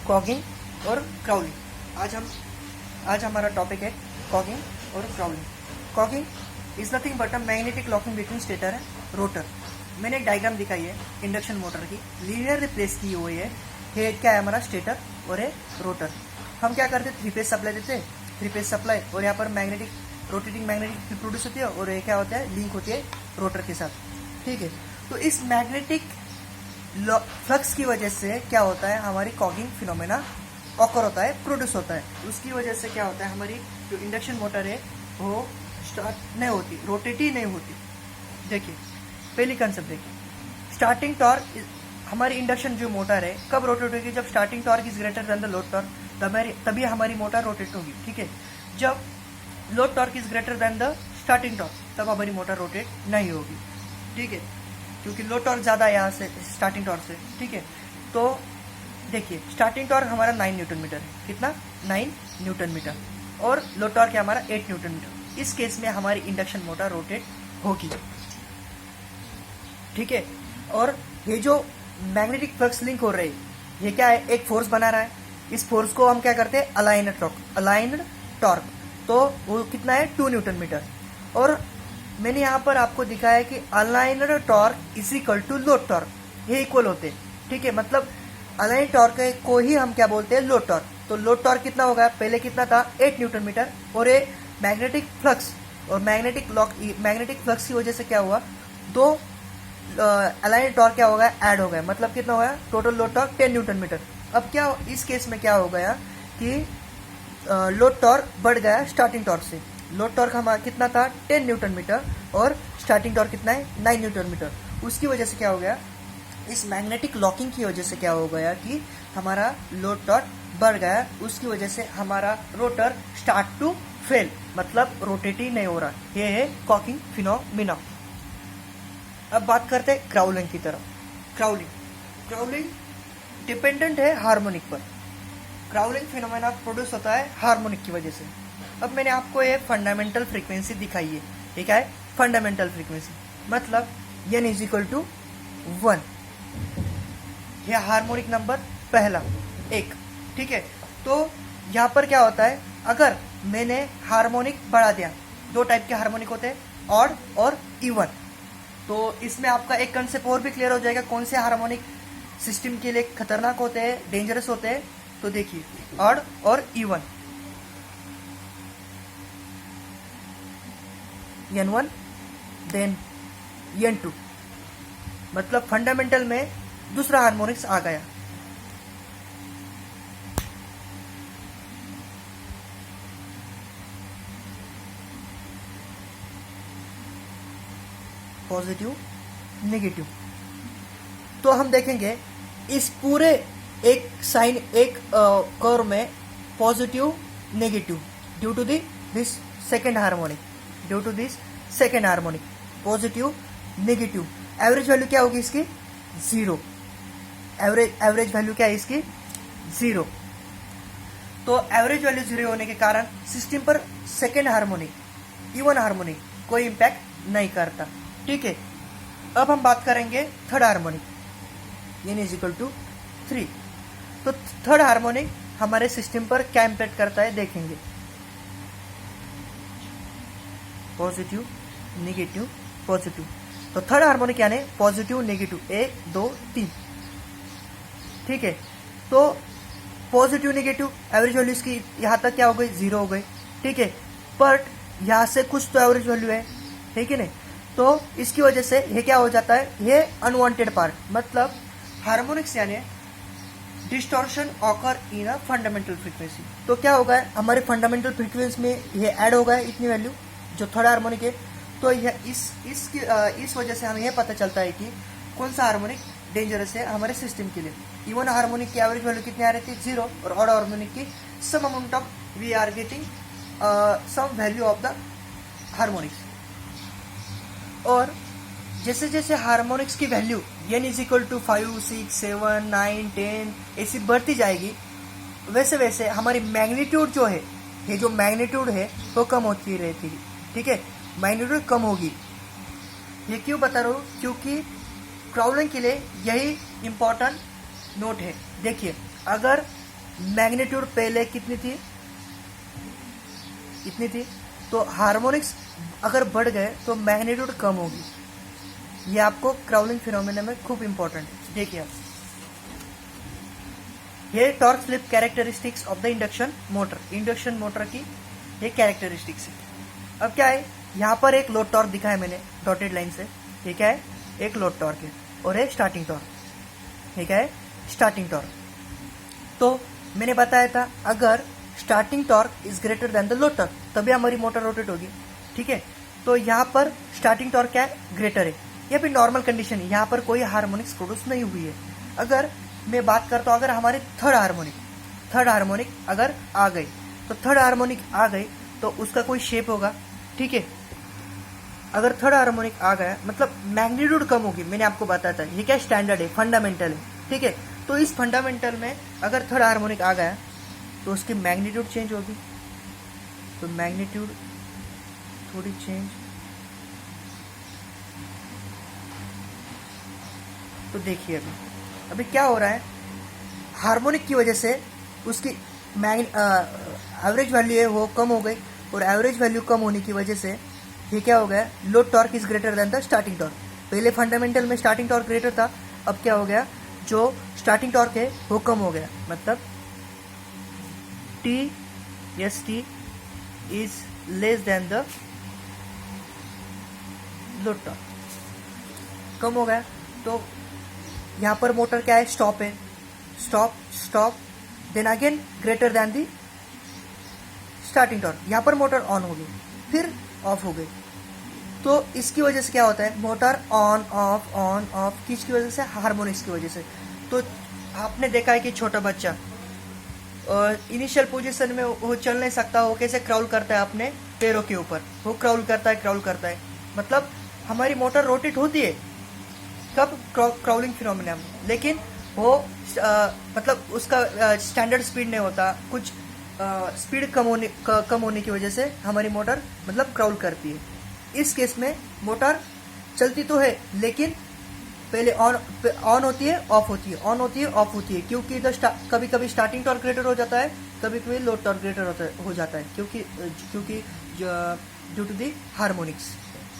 Cogging और crawling. आज हमारा टॉपिक है कॉगिंग और crawling. Cogging is nothing but a magnetic locking between stator and rotor. मैंने एक डायग्राम दिखाई है इंडक्शन मोटर की, लीनियर रिप्लेस की हुई है। ये क्या है हमारा स्टेटर और ये रोटर। हम क्या करते, 3 फेज सप्लाई देते हैं, 3 फेज सप्लाई, और यहाँ पर magnetic rotating magnetic field produce होती है और ये क्या होता है, लिंक होती है रोटर के साथ। ठीक है, तो इस मैग्नेटिक फ्लक्स की वजह से क्या होता है, हमारी कॉगिंग फिनोमेना ऑकर होता है, प्रोड्यूस होता है। उसकी वजह से क्या होता है, हमारी जो इंडक्शन मोटर है वो स्टार्ट नहीं होती, रोटेट ही नहीं होती। देखिए पहली कंसेप्ट देखिए, स्टार्टिंग टॉर्क। हमारी इंडक्शन जो मोटर है कब रोटेट होगी, जब starting torque is greater than the load torque, तभी हमारी मोटर रोटेट होगी। ठीक है, जब load torque is greater than the starting torque, तब हमारी मोटर रोटेट नहीं होगी। ठीक है, क्योंकि लोड टॉर्क ज़्यादा है यहाँ से स्टार्टिंग टॉर्क से। ठीक है, तो देखिए स्टार्टिंग टॉर्क हमारा 9 न्यूटन मीटर है। कितना? 9 न्यूटन मीटर। और लोड टॉर्क है हमारा 8 न्यूटन मीटर। इस केस में हमारी इंडक्शन मोटर रोटेट होगी। ठीक है, और ये जो मैग्नेटिक फ्लक्स लिंक हो रही है, ये क्या है, एक फोर्स बना रहा है। इस फोर्स को हम क्या करते हैं, अलाइन्ड टॉर्क। तो वो कितना है, 2 न्यूटन मीटर। और मैंने यहाँ पर आपको दिखाया कि aligned torque is equal to load torque, ये इक्वल होते हैं। ठीक है, मतलब अलाइन टॉर्क को ही हम क्या बोलते हैं, लोड टॉर्क। तो लोड टॉर्क कितना होगा, पहले कितना था, 8 न्यूटन मीटर। और ये मैग्नेटिक फ्लक्स और मैग्नेटिक फ्लक्स की वजह से क्या हुआ, 2 अलाइन टॉर्क क्या होगा, ऐड हो गया। मतलब कितना होगा, total load torque 10 newton metre. अब क्या इस केस में क्या हो गया कि लोड टॉर्क बढ़ गया स्टार्टिंग टॉर्क से। लोड टॉर्क हमारा कितना था, 10 न्यूटन मीटर, और स्टार्टिंग टॉर्क कितना है, 9 न्यूटन मीटर। उसकी वजह से क्या हो गया, इस मैग्नेटिक लॉकिंग की वजह से क्या हो गया कि हमारा लोड टॉर्क बढ़ गया। उसकी वजह से हमारा रोटर स्टार्ट टू फेल, मतलब रोटेट ही नहीं हो रहा। ये है कॉगिंग फिनोमिना। अब बात करते हैं क्राउलिंग की तरफ। क्राउलिंग डिपेंडेंट है हार्मोनिक पर। क्राउलिंग फिनोमेना प्रोड्यूस होता है हार्मोनिक की वजह से। अब मैंने आपको ये फंडामेंटल फ्रीक्वेंसी दिखाई है। ये क्या है, फंडामेंटल फ्रीक्वेंसी, मतलब n इज इक्वल टू 1। यह हार्मोनिक नंबर पहला 1। ठीक है, तो यहाँ पर क्या होता है, अगर मैंने हार्मोनिक बढ़ा दिया, 2 टाइप के हार्मोनिक होते हैं, ऑड और इवन। तो इसमें आपका एक कंसेप्ट और भी क्लियर हो जाएगा, कौन से हार्मोनिक सिस्टम के लिए खतरनाक होते हैं, डेंजरस होते हैं। तो देखिए ऑड और इवन, n1 देन n2, मतलब फंडामेंटल में दूसरा हार्मोनिक्स आ गया। Positive negative. तो हम देखेंगे इस पूरे एक साइन, एक कर्व में positive negative due to this second harmonic, positive negative. Average value क्या होगी इसकी, 0। एवरेज वैल्यू क्या है इसकी, 0। तो एवरेज वैल्यू 0 होने के कारण सिस्टम पर सेकेंड हार्मोनिक, इवन हार्मोनिक कोई इम्पैक्ट नहीं करता। ठीक है, अब हम बात करेंगे third harmonic, n is equal to 3। तो थर्ड हार्मोनिक हमारे सिस्टम पर क्या इम्पैक्ट करता है देखेंगे, पॉजिटिव नेगेटिव पॉजिटिव। तो थर्ड हार्मोनिक यानी पॉजिटिव नेगेटिव, 1 2 3। ठीक है, तो पॉजिटिव नेगेटिव एवरेज वैल्यू इसकी यहाँ तक क्या हो गई, 0 हो गई। ठीक है, बट यहाँ से कुछ तो एवरेज वैल्यू है, ठीक है नहीं, तो इसकी वजह से ये क्या हो जाता है, ये अनवांटेड पार्ट, मतलब हार्मोनिक्स यानी distortion occur in a fundamental frequency. तो क्या होगा, हमारे फंडामेंटल फ्रीक्वेंसी में ये ऐड होगा इतनी वैल्यू जो थर्ड हार्मोनिक है। तो यह इस वजह से हमें यह पता चलता है कि कौन सा हार्मोनिक डेंजरस है हमारे सिस्टम के लिए। इवन हार्मोनिक की एवरेज वैल्यू कितनी आ रही थी, 0, और ऑड हार्मोनिक की some amount of we are getting some value of the harmonics. और जैसे जैसे हार्मोनिक्स की value n is equal to 5 6 7 9 10 ऐसी बढ़ती जाएगी, वैसे वैसे हमारी मैग्नीट्यूड जो है, ये जो मैग्नीट्यूड है वो कम होती रहती है। ठीक है, मैग्नीट्यूड कम होगी। ये क्यों बता रहा हूँ, क्योंकि क्राउलिंग के लिए यही इम्पोर्टेंट नोट है। देखिए, अगर मैग्नीट्यूड पहले कितनी थी, इतनी थी, तो हार्मोनिक्स अगर बढ़ गए तो मैग्नीट्यूड कम होगी। ये आपको क्राउलिंग फिनोमेना में खूब इंपॉर्टेंट है। देखिए आप, ये torque slip characteristics of the induction motor की ये कैरेक्टरिस्टिक्स है। अब क्या है, यहाँ पर एक लोड टॉर्क दिखा है मैंने डॉटेड लाइन से, ये क्या है, एक लोड टॉर्क है, और एक स्टार्टिंग टॉर्क, ये क्या है, स्टार्टिंग टॉर्क। तो मैंने बताया था अगर starting torque is greater than the load torque तभी हमारी मोटर रोटेट होगी, ठीक है। तो यहाँ पर स्टार्टिंग टॉर्क क्या है, ग्रेटर है, यह भी नॉर्मल कंडीशन है, यहाँ पर कोई हार्मोनिक्स प्रोड्यूस नहीं हुई है। अगर मैं बात करता हूँ, अगर हमारी थर्ड हार्मोनिक अगर आ गई, तो थर्ड हार्मोनिक आ गई तो उसका कोई शेप होगा, ठीक है। अगर थर्ड हार्मोनिक आ गया मतलब मैग्नीट्यूड कम होगी, मैंने आपको बताया था, ये क्या स्टैंडर्ड है, फंडामेंटल है, ठीक है। तो इस फंडामेंटल में अगर थर्ड हार्मोनिक आ गया तो उसकी मैग्नीट्यूड चेंज होगी, तो मैग्नीट्यूड थोड़ी चेंज, तो देखिए अभी क्या हो रहा है, हार्मोनिक की वजह से उसकी एवरेज वैल्यू है वो कम हो गई, और एवरेज वैल्यू कम होने की वजह से ये क्या हो गया, load torque is greater than the starting torque. पहले फंडामेंटल में स्टार्टिंग टॉर्क ग्रेटर था, अब क्या हो गया, जो स्टार्टिंग टॉर्क है वो कम हो गया, मतलब T is less than the load torque, कम हो गया। तो यहाँ पर मोटर क्या है, स्टॉप है, stop then again greater than the starting torque, यहाँ पर मोटर ऑन हो गई, फिर ऑफ हो गई। तो इसकी वजह से क्या होता है, मोटर ऑन ऑफ किसकी वजह से, हार्मोनिक्स की वजह से। तो आपने देखा है कि छोटा बच्चा इनिशियल पोजीशन में वो चल नहीं सकता, वो कैसे क्राउल करता है अपने पैरों के ऊपर, वो क्राउल करता है, मतलब हमारी मोटर रोटेट होती है कब, क्राउलिंग फिनोमेना में, लेकिन वो मतलब उसका स्टैंडर्ड स्पीड नहीं होता, कुछ स्पीड कम होने की वजह से हमारी मोटर मतलब क्राउल करती है। इस केस में मोटर चलती तो है लेकिन पहले ऑन होती है, ऑफ होती है, ऑन होती है, ऑफ होती है, क्योंकि कभी कभी स्टार्टिंग टॉर्क ग्रेटर हो जाता है, कभी कभी लोड टॉर्क ग्रेटर हो जाता है, क्योंकि ड्यू टू दी हार्मोनिक्स।